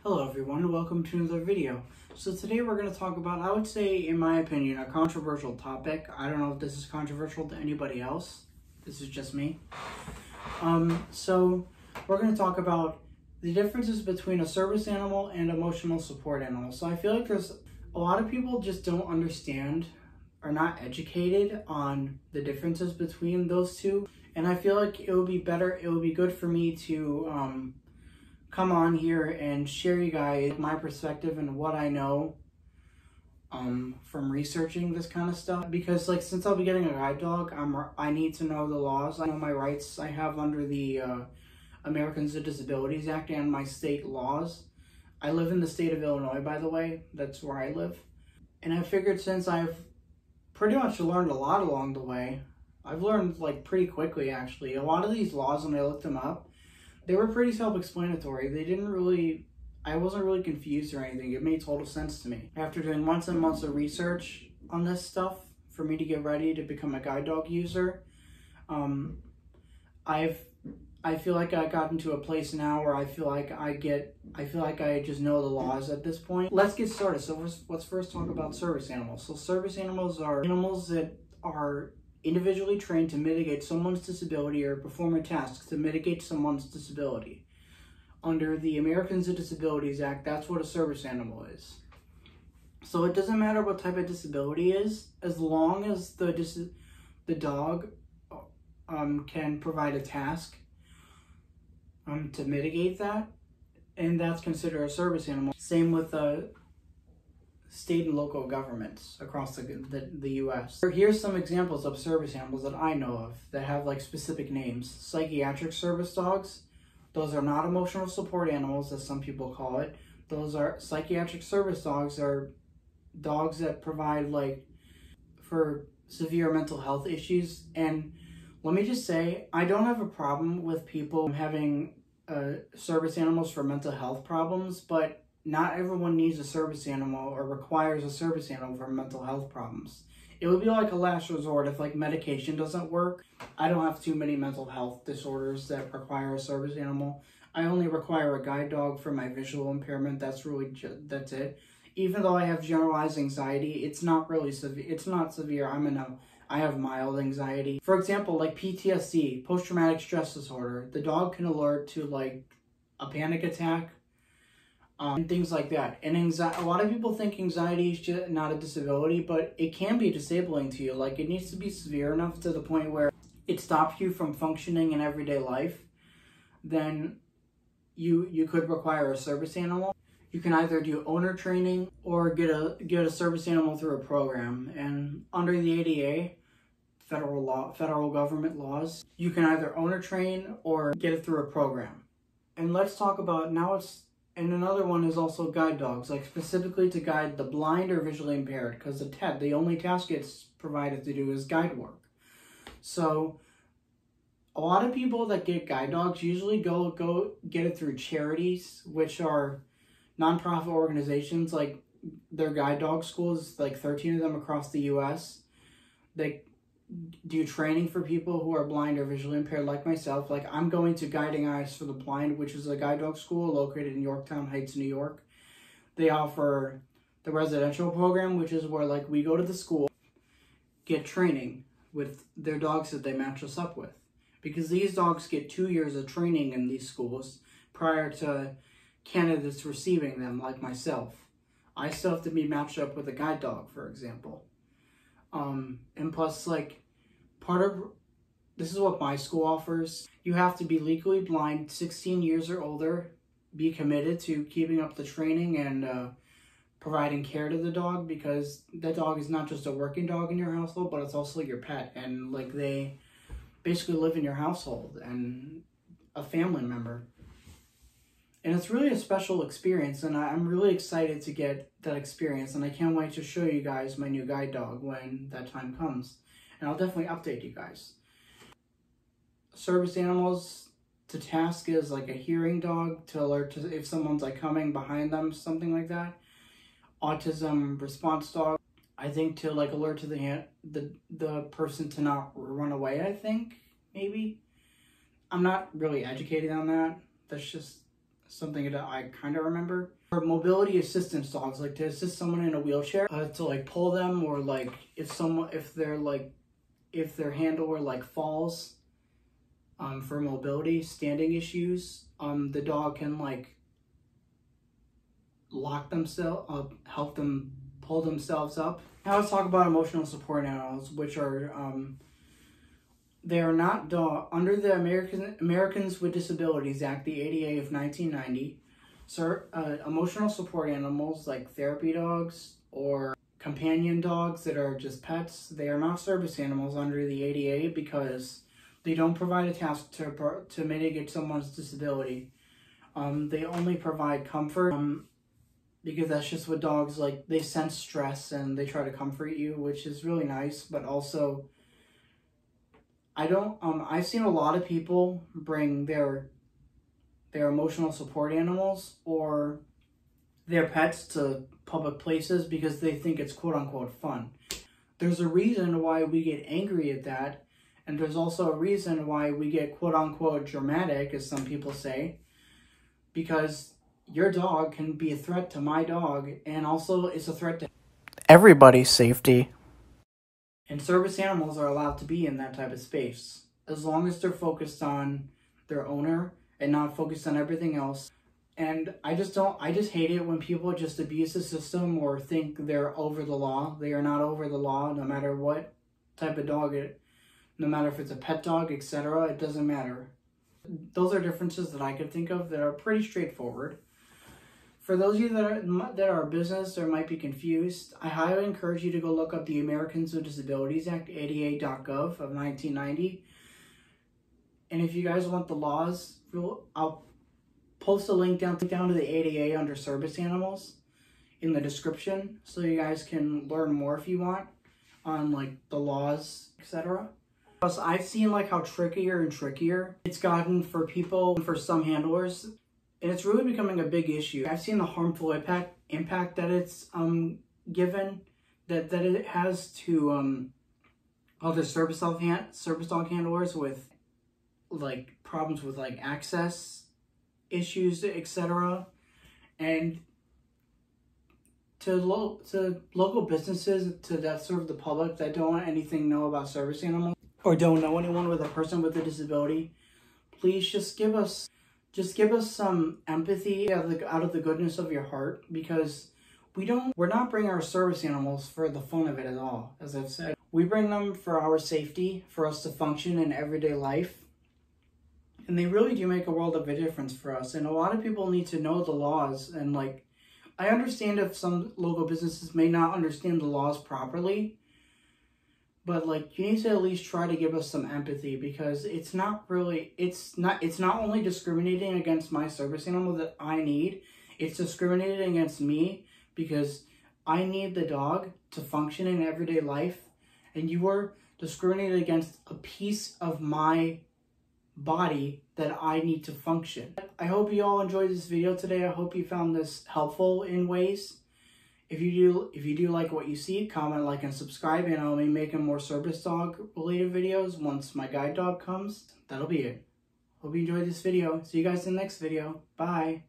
Hello everyone and welcome to another video. So today we're going to talk about, I would say in my opinion, a controversial topic. I don't know if this is controversial to anybody else. This is just me. So we're going to talk about the differences between a service animal and emotional support animal. So I feel like there's a lot of people just don't understand or not educated on the differences between those two. And I feel like it would be good for me to come on here and share you guys my perspective and what I know from researching this kind of stuff. Because since I'll be getting a guide dog, I need to know the laws. I know my rights I have under the Americans with Disabilities Act and my state laws. I live in the state of Illinois, by the way. That's where I live. And I figured since I've pretty much learned a lot along the way, I've learned pretty quickly actually. A lot of these laws, when I looked them up, they were pretty self-explanatory. I wasn't really confused or anything. It made total sense to me. After doing months and months of research on this stuff for me to get ready to become a guide dog user, I feel like I got into a place now where I feel like I just know the laws at this point. Let's get started. So let's first talk about service animals. So service animals are animals that are individually trained to mitigate someone's disability or perform a task to mitigate someone's disability. Under the Americans with Disabilities Act, that's what a service animal is. So it doesn't matter what type of disability it is, as long as the dog can provide a task to mitigate that, and that's considered a service animal. Same with state and local governments across the U.S. Here's some examples of service animals that I know of that have specific names. Psychiatric service dogs. Those are not emotional support animals, as some people call it. Those are psychiatric service dogs are dogs that provide for severe mental health issues. And let me just say, I don't have a problem with people having service animals for mental health problems, but not everyone needs a service animal or requires a service animal for mental health problems. It would be like a last resort if medication doesn't work. I don't have too many mental health disorders that require a service animal. I only require a guide dog for my visual impairment. That's it. Even though I have generalized anxiety, it's not really severe. It's not severe. I have mild anxiety. For example, PTSD, post-traumatic stress disorder. The dog can alert to a panic attack, and things like that. And a lot of people think anxiety is just not a disability, but it can be disabling to you. It needs to be severe enough to the point where it stops you from functioning in everyday life. Then you could require a service animal. You can either do owner training or get a service animal through a program. And under the ADA, federal government laws, you can either owner train or get it through a program. And let's talk about and another one is also guide dogs, specifically to guide the blind or visually impaired, because the only task it's provided to do is guide work. So a lot of people that get guide dogs usually go get it through charities, which are nonprofit organizations. Their guide dog schools, 13 of them across the U.S. They do training for people who are blind or visually impaired like myself. I'm going to Guiding Eyes for the Blind, which is a guide dog school located in Yorktown Heights, New York. They offer the residential program, which is where we go to the school, get training with their dogs that they match us up with. Because these dogs get 2 years of training in these schools prior to candidates receiving them, like myself. I still have to be matched up with a guide dog, for example. And plus, this is what my school offers. You have to be legally blind, 16 years or older, be committed to keeping up the training and providing care to the dog, because that dog is not just a working dog in your household, but it's also your pet. And they basically live in your household and a family member. And it's really a special experience, and I'm really excited to get that experience, and I can't wait to show you guys my new guide dog when that time comes. And I'll definitely update you guys. Service animals to task is a hearing dog to alert to if someone's coming behind them, something like that. Autism response dog, I think, to alert to the person to not run away, I think, maybe. I'm not really educated on that. That's just something that I kind of remember. For mobility assistance dogs, like to assist someone in a wheelchair, to like pull them, or like if their handler like falls, for mobility, standing issues, the dog can like lock themselves up, help them pull themselves up. Now let's talk about emotional support animals, which are they are not under the Americans with Disabilities Act, the ADA of 1990. Emotional support animals like therapy dogs or companion dogs that are just pets, they are not service animals under the ADA because they don't provide a task to mitigate someone's disability. They only provide comfort because that's just what dogs like. They sense stress and they try to comfort you, which is really nice, but also I've seen a lot of people bring their emotional support animals or their pets to public places because they think it's quote-unquote fun. There's a reason why we get angry at that, and there's also a reason why we get quote-unquote dramatic, as some people say, because your dog can be a threat to my dog and also is a threat to everybody's safety. And service animals are allowed to be in that type of space as long as they're focused on their owner and not focused on everything else. And I just hate it when people just abuse the system or think they're over the law. They are not over the law, no matter what type of dog no matter if it's a pet dog, etc. It doesn't matter. Those are differences that I could think of that are pretty straightforward. For those of you that are business or might be confused, I highly encourage you to go look up the Americans with Disabilities Act, ADA.gov of 1990. And if you guys want the laws, I'll post a link down to the ADA under service animals in the description, so you guys can learn more if you want on like the laws, etc. Plus, I've seen like how trickier and trickier it's gotten for people, for some handlers. And it's really becoming a big issue. I've seen the harmful impact that it's given, that it has to other service dog handlers with like problems with like access issues, etc. And to local businesses that serve the public that don't want anything to know about service animals or don't know anyone with a person with a disability, please just give us some empathy out of the goodness of your heart, because we're not bringing our service animals for the fun of it at all. As I've said, we bring them for our safety, for us to function in everyday life. And they really do make a world of a difference for us. And a lot of people need to know the laws. And like, I understand if some local businesses may not understand the laws properly, but like, you need to at least try to give us some empathy, because it's not only discriminating against my service animal that I need, it's discriminating against me because I need the dog to function in everyday life, and you are discriminating against a piece of my body that I need to function. I hope you all enjoyed this video today. I hope you found this helpful in ways. If you do like what you see, comment, like, and subscribe, and I'll be making more service dog related videos once my guide dog comes. That'll be it. Hope you enjoyed this video. See you guys in the next video. Bye.